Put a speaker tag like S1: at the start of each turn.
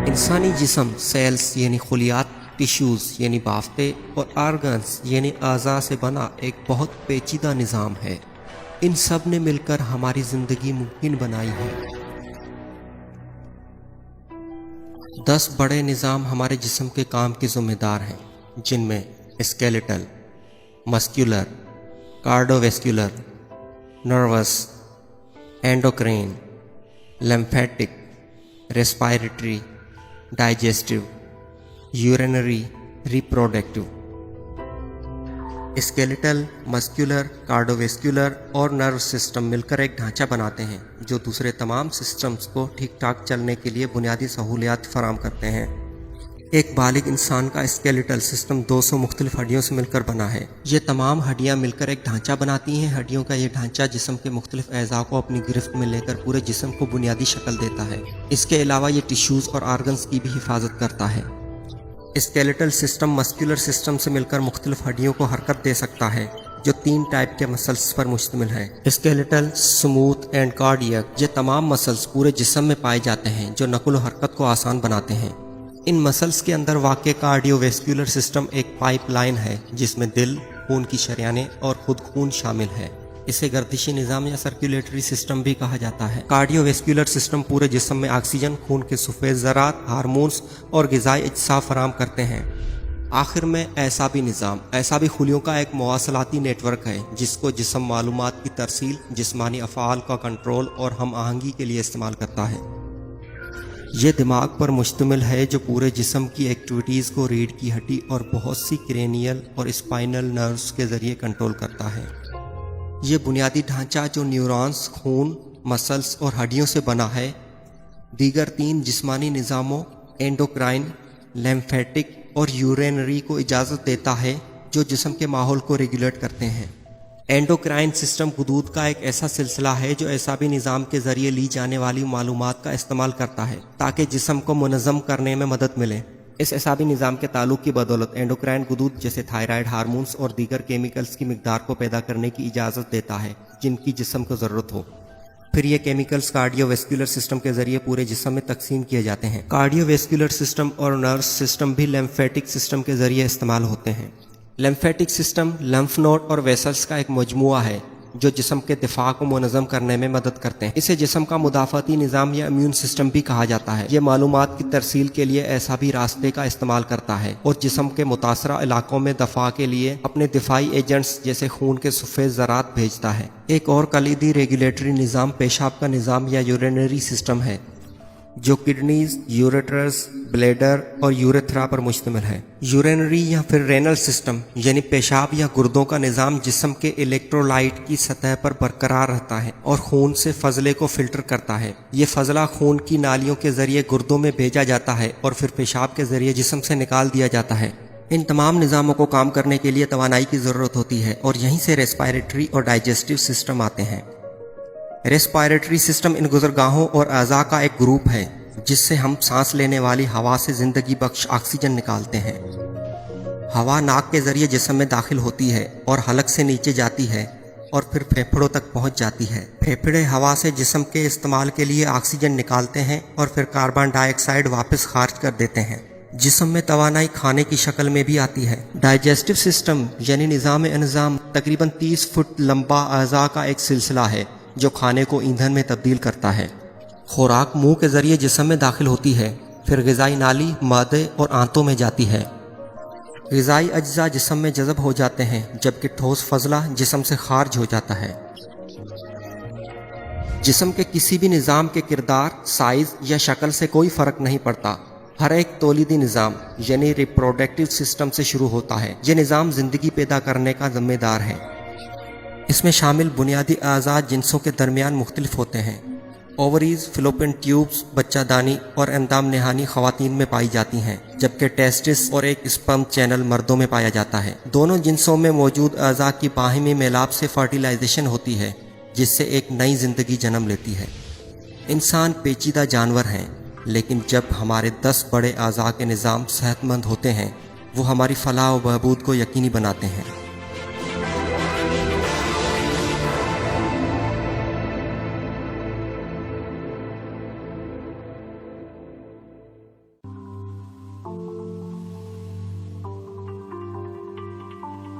S1: انسانی جسم سیلز یعنی خلیات، ٹیشوز یعنی بافتیں اور آرگنز یعنی اعضاء سے بنا ایک بہت پیچیدہ نظام ہے۔ ان سب نے مل کر ہماری زندگی ممکن بنائی ہے۔ 10 بڑے نظام ہمارے جسم کے کام کے ذمہ دار ہیں، جن میں skeletal, muscular, cardiovascular, nervous, endocrine, lymphatic, respiratory, digestive, urinary, reproductive. Skeletal, muscular, cardiovascular اور نرو سسٹم مل کر ایک ڈھانچہ بناتے ہیں جو دوسرے تمام سسٹمز کو ٹھیک ٹھاک چلنے کے لیے بنیادی سہولیات فراہم کرتے ہیں۔ ایک بالغ انسان کا اسکیلیٹل سسٹم 200 مختلف ہڈیوں سے مل کر بنا ہے۔ یہ تمام ہڈیاں مل کر ایک ڈھانچہ بناتی ہیں۔ ہڈیوں کا یہ ڈھانچہ جسم کے مختلف اعضاء کو اپنی گرفت میں لے کر پورے جسم کو بنیادی شکل دیتا ہے۔ اس کے علاوہ یہ ٹیشوز اور آرگنز کی بھی حفاظت کرتا ہے۔ اسکیلیٹل سسٹم مسکولر سسٹم سے مل کر مختلف ہڈیوں کو حرکت دے سکتا ہے، جو 3 ٹائپ کے مسلز پر مشتمل ہے: اسکیلیٹل، سموتھ اینڈ کارڈیاک۔ یہ تمام مسلز پورے جسم میں پائے جاتے ہیں جو نقل و حرکت کو آسان بناتے ہیں۔ ان مسلز کے اندر واقع کارڈیوویسکولر سسٹم ایک پائپ لائن ہے جس میں دل، خون کی شریانیں اور خود خون شامل ہے۔ اسے گردشی نظام یا سرکولیٹری سسٹم بھی کہا جاتا ہے۔ کارڈیوویسکولر سسٹم پورے جسم میں آکسیجن، خون کے سفید ذرات، ہارمونز اور غذائی اجزاء فراہم کرتے ہیں۔ آخر میں اعصابی نظام۔ اعصابی خلیوں کا ایک مواصلاتی نیٹ ورک ہے جس کو جسم معلومات کی ترسیل، جسمانی افعال کا کنٹرول اور ہم آہنگی کے لیے استعمال کرتا ہے۔ یہ دماغ پر مشتمل ہے جو پورے جسم کی ایکٹیویٹیز کو ریڑھ کی ہڈی اور بہت سی کرینیل اور اسپائنل نروز کے ذریعے کنٹرول کرتا ہے۔ یہ بنیادی ڈھانچہ جو نیورونز، خون، مسلز اور ہڈیوں سے بنا ہے، دیگر 3 جسمانی نظاموں اینڈوکرائن، لیمفیٹک اور یورینری کو اجازت دیتا ہے جو جسم کے ماحول کو ریگولیٹ کرتے ہیں۔ اینڈوکرائن سسٹم غدود کا ایک ایسا سلسلہ ہے جو اعصابی نظام کے ذریعے لی جانے والی معلومات کا استعمال کرتا ہے تاکہ جسم کو منظم کرنے میں مدد ملے۔ اس اعصابی نظام کے تعلق کی بدولت اینڈوکرائن غدود جیسے تھائرائیڈ ہارمونز اور دیگر کیمیکلز کی مقدار کو پیدا کرنے کی اجازت دیتا ہے جن کی جسم کو ضرورت ہو۔ پھر یہ کیمیکلز کارڈیوویسکولر سسٹم کے ذریعے پورے جسم میں تقسیم کیے جاتے ہیں۔ کارڈیوویسکولر سسٹم اور نروس سسٹم بھی لیمفیٹک سسٹم کے ذریعے استعمال ہوتے ہیں۔ لیمفیٹک سسٹم لمف نوڈ اور ویسلز کا ایک مجموعہ ہے جو جسم کے دفاع کو منظم کرنے میں مدد کرتے ہیں۔ اسے جسم کا مدافعتی نظام یا امیون سسٹم بھی کہا جاتا ہے۔ یہ معلومات کی ترسیل کے لیے اعصابی راستے کا استعمال کرتا ہے اور جسم کے متاثرہ علاقوں میں دفاع کے لیے اپنے دفاعی ایجنٹس جیسے خون کے سفید ذرات بھیجتا ہے۔ ایک اور کلیدی ریگولیٹری نظام پیشاب کا نظام یا یورینری سسٹم ہے جو کڈنیز، یوریٹرز، بلیڈر اور یوریتھرا پر مشتمل ہے۔ یورینری یا پھر رینل سسٹم یعنی پیشاب یا گردوں کا نظام جسم کے الیکٹرولائٹ کی سطح پر برقرار رہتا ہے اور خون سے فضلے کو فلٹر کرتا ہے۔ یہ فضلہ خون کی نالیوں کے ذریعے گردوں میں بھیجا جاتا ہے اور پھر پیشاب کے ذریعے جسم سے نکال دیا جاتا ہے۔ ان تمام نظاموں کو کام کرنے کے لیے توانائی کی ضرورت ہوتی ہے اور یہیں سے ریسپائریٹری اور ڈائجسٹو سسٹم آتے ہیں۔ ریسپائریٹری سسٹم ان گزرگاہوں اور اعضاء کا ایک گروپ ہے جس سے ہم سانس لینے والی ہوا سے زندگی بخش آکسیجن نکالتے ہیں۔ ہوا ناک کے ذریعے جسم میں داخل ہوتی ہے اور حلق سے نیچے جاتی ہے اور پھر پھیپھڑوں تک پہنچ جاتی ہے۔ پھیپھڑے ہوا سے جسم کے استعمال کے لیے آکسیجن نکالتے ہیں اور پھر کاربن ڈائی آکسائیڈ واپس خارج کر دیتے ہیں۔ جسم میں توانائی کھانے کی شکل میں بھی آتی ہے۔ ڈائجسٹو سسٹم یعنی نظام انضام تقریباً 30 فٹ لمبا اعضاء کا ایک سلسلہ ہے جو کھانے کو ایندھن میں تبدیل کرتا ہے۔ خوراک منہ کے ذریعے جسم میں داخل ہوتی ہے، پھر غذائی نالی، معدے اور آنتوں میں جاتی ہے۔ غذائی اجزاء جسم میں جذب ہو جاتے ہیں جبکہ ٹھوس فضلہ جسم سے خارج ہو جاتا ہے۔ جسم کے کسی بھی نظام کے کردار، سائز یا شکل سے کوئی فرق نہیں پڑتا۔ ہر ایک تولیدی نظام یعنی ریپروڈکٹیو سسٹم سے شروع ہوتا ہے۔ یہ نظام زندگی پیدا کرنے کا ذمہ دار ہے۔ اس میں شامل بنیادی اعضاء جنسوں کے درمیان مختلف ہوتے ہیں۔ اووریز، فلوپین ٹیوبز بچہ دانی اور اندام نہانی خواتین میں پائی جاتی ہیں جبکہ ٹیسٹس اور ایک اسپرم چینل مردوں میں پایا جاتا ہے۔ دونوں جنسوں میں موجود اعضاء کی باہمی میلاب سے فرٹیلائزیشن ہوتی ہے جس سے ایک نئی زندگی جنم لیتی ہے۔ انسان پیچیدہ جانور ہیں لیکن جب ہمارے 10 بڑے اعضاء کے نظام صحت مند ہوتے ہیں وہ ہماری فلاح و بہبود کو یقینی بناتے ہیں۔